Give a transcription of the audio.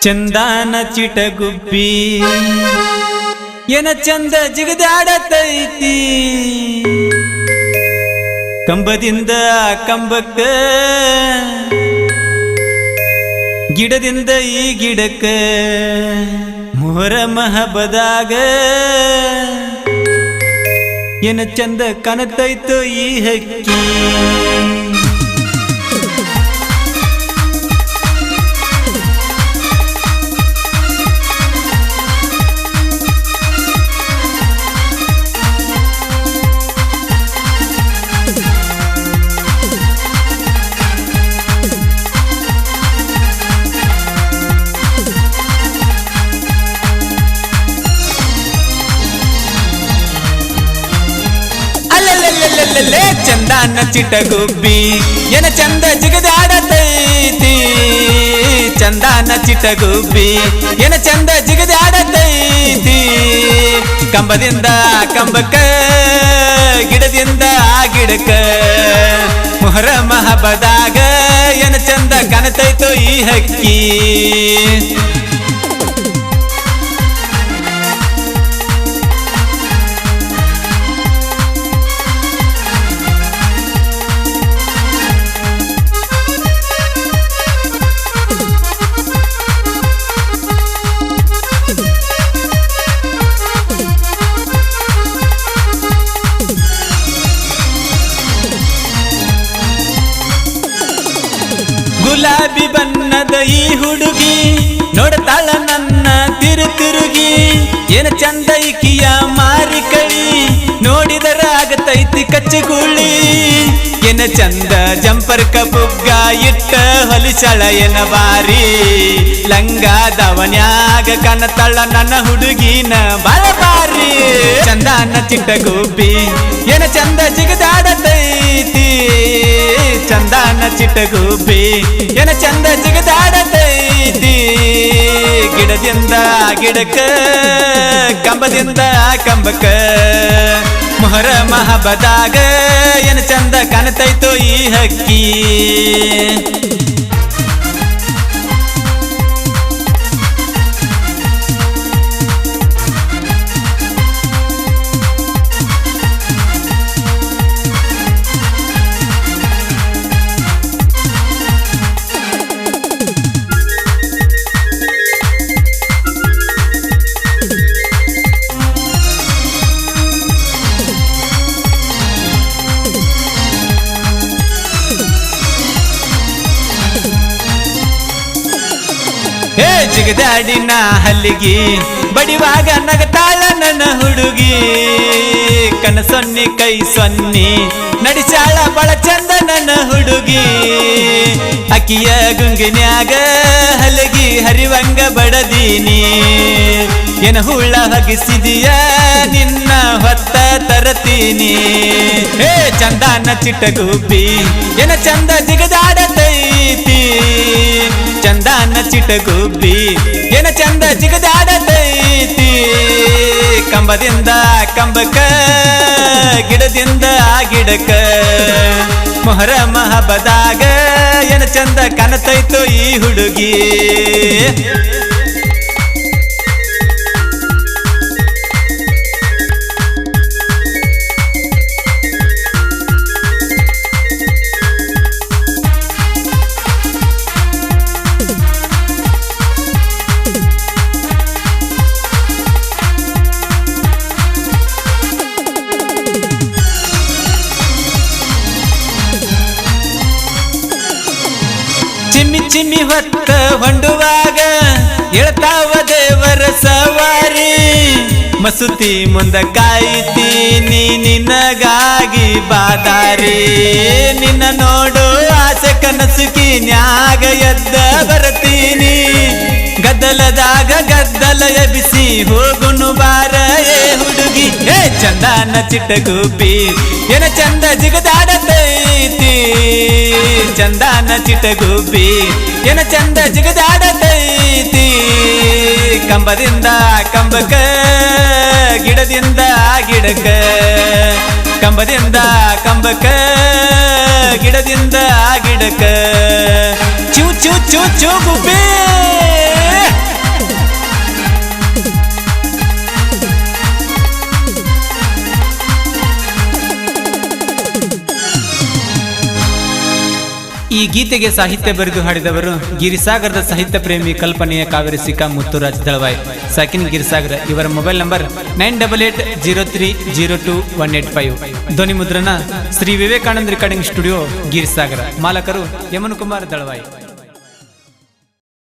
ಚಂದಾನ ಚಿಟಗುಬ್ಬಿ ಏನ ಚಂದ ಜಿಗದಾಡತೈತಿ ಕಂಬದಿಂದ ಕಂಬಕ್ಕ ಗಿಡದಿಂದ ಈ ಗಿಡಕ್ಕ ಮೊಹರಂ ಹಬ್ಬದಾಗ ಏನ ಚಂದ ಕಾಣತೈತೋ ಈ ಹಕ್ಕಿ ಚಂದಾನ ಚಿಟಗುಬ್ಬಿ ಏನ ಚಂದ ಜಿಗದಾಡತೈತಿ ಚಂದಾನ ಚಿಟಗುಬ್ಬಿ ಏನ ಚಂದ ಜಿಗದಾಡತೈತಿ ಕಂಬದಿಂದ ಕಂಬಕ್ಕ ಗಿಡದಿಂದ ಆ ಗಿಡಕ್ಕ ಮೊಹರಂ ಹಬ್ಬದಾಗ ಏನ ಚಂದ ಕಾಣತೈತೋ ಈ ಹಕ್ಕಿ ಗುಲಾಬಿ ಬಣ್ಣದ ಈ ಹುಡುಗಿ ನೋಡ್ತಾಳ ನನ್ನ ತಿರುಗಿ ಏನ ಚಂದ ಈಕಿಯ ಮಾರಿ ಕಳಿ ನೋಡಿದರ ಆಗತೈತಿ ಕಚ್ಚಗುಳಿ ಏನ ಚಂದ ಜಂಪರ್ ಕಬುಗ್ಗ ಇಟ್ಟ ಹೊಲಿಸಳ ಏನ ಬಾರಿ ಲಂಗ ದವನ್ಯಾಗ ಕನತಳ ನನ್ನ ಹುಡುಗಿನ ಬಾಳ ಬಾರಿ ಚಂದಾನ ಚಿಟಗುಬ್ಬಿ ಏನ ಚಂದ ಜಿಗದಾಡತೈತಿ ಚಂದಾನ ಚಿಟಗುಬ್ಬಿ ಏನ ಚಂದ ಜಿಗದಾಡತೈತಿ ಗಿಡದಿಂದ ಗಿಡಕ್ಕ ಕಂಬದಿಂದ ಕಂಬಕ್ಕ ಮೊಹರಂ ಹಬ್ಬದಾಗ ಏನ ಚಂದ ಕಾಣತೈತೋ ಈ ಹಕ್ಕಿ ಜಿಗದಾಡಿನ ಹಲ್ಲಿಗಿ ಬಡಿವಾಗ ನಗತಾಳ ನನ್ನ ಹುಡುಗಿ ಕನಸೊನ್ನಿ ಕೈ ಸೊನ್ನಿ ನಡಿಸಾಳ ಬಳ ಚಂದ ನನ್ನ ಹುಡುಗಿ ಅಕಿಯ ಗುಂಗಿನ್ಯಾಗ ಹಲಗಿ ಹರಿವಂಗ ಬಡದೀನಿ ಏನ ಹುಳ್ಳ ಹಗಿಸಿದಿಯ ನಿನ್ನ ಹೊತ್ತ ತರತೀನಿ ಹೇ ಚಂದಾನ ಚಿಟಗುಬ್ಬಿ ಏನ ಚಂದ ಜಿಗದಾಡತೈತಿ ಚಂದಾನ ಚಿಟಗುಬ್ಬಿ ಏನ ಚಂದ ಜಿಗದಾಡತೈತಿ ಕಂಬದಿಂದ ಕಂಬಕ್ಕ ಗಿಡದಿಂದ ಆ ಗಿಡಕ್ಕ ಮೊಹರಂ ಹಬ್ಬದಾಗ ಏನ ಚಂದ ಕಾಣತೈತೋ ಈ ಹುಡುಗಿ ಚಿಮ್ಮಿ ಚಿಮ್ಮಿ ಹೊತ್ತ ಹೊಂಡುವಾಗ ಹೇಳ್ತಾವ ದೇವರ ಸವಾರಿ ಮಸೂತಿ ಮುಂದ ಕಾಯ್ತೀನಿ ನಿನಗಾಗಿ ಬಾದಾರಿ ನಿನ್ನ ನೋಡು ಆಸೆ ಕನಸುಕಿ ನ್ಯಾಗ ಎದ್ದ ಬರ್ತೀನಿ ಗದ್ದಲದಾಗ ಗದ್ದಲ ಎಬಿಸಿ ಹೋಗುನು ಬಾರ ಏ ಹುಡುಗಿ ಏ ಚಂದಾನ ಚಿಟಗುಬ್ಬಿ ಏನ ಚಂದ ಜಿಗದಾಡತೈತಿ ಚಂದಾನ ಚಿಟಗುಬ್ಬಿ ಏನ ಚಂದ ಜಿಗದಾಡತೈತಿ ಕಂಬದಿಂದ ಕಂಬಕ್ಕ ಗಿಡದಿಂದ ಗಿಡಕ್ಕ ಕಂಬದಿಂದ ಕಂಬಕ್ಕ ಗಿಡದಿಂದ ಗಿಡಕ್ಕ ಚೂ ಚೂ ಚೂ ಚೂ ಗುಬ್ಬಿ ಗೀತೆಗೆ ಸಾಹಿತ್ಯ ಬರೆದು ಹಾಡಿದವರು ಗಿರಿಸಾಗರದ ಸಾಹಿತ್ಯ ಪ್ರೇಮಿ ಕಲ್ಪನೆಯ ಕಾವೇರಿ ಸಿಕ್ಕಾ ಮುತ್ತುರಾಜ್ ದಳವಾಯ್ ಸಾಕಿನ್ ಗಿರಿಸಾಗರ. ಇವರ ಮೊಬೈಲ್ ನಂಬರ್ 9880302185. ಧ್ವನಿ ಮುದ್ರಣ ಶ್ರೀ ವಿವೇಕಾನಂದ ರೆಕಾರ್ಡಿಂಗ್ ಸ್ಟುಡಿಯೋ ಗಿರಿಸಾಗರ. ಮಾಲಕರು ಯಮನ್ ಕುಮಾರ್ ದಳವಾಯ್.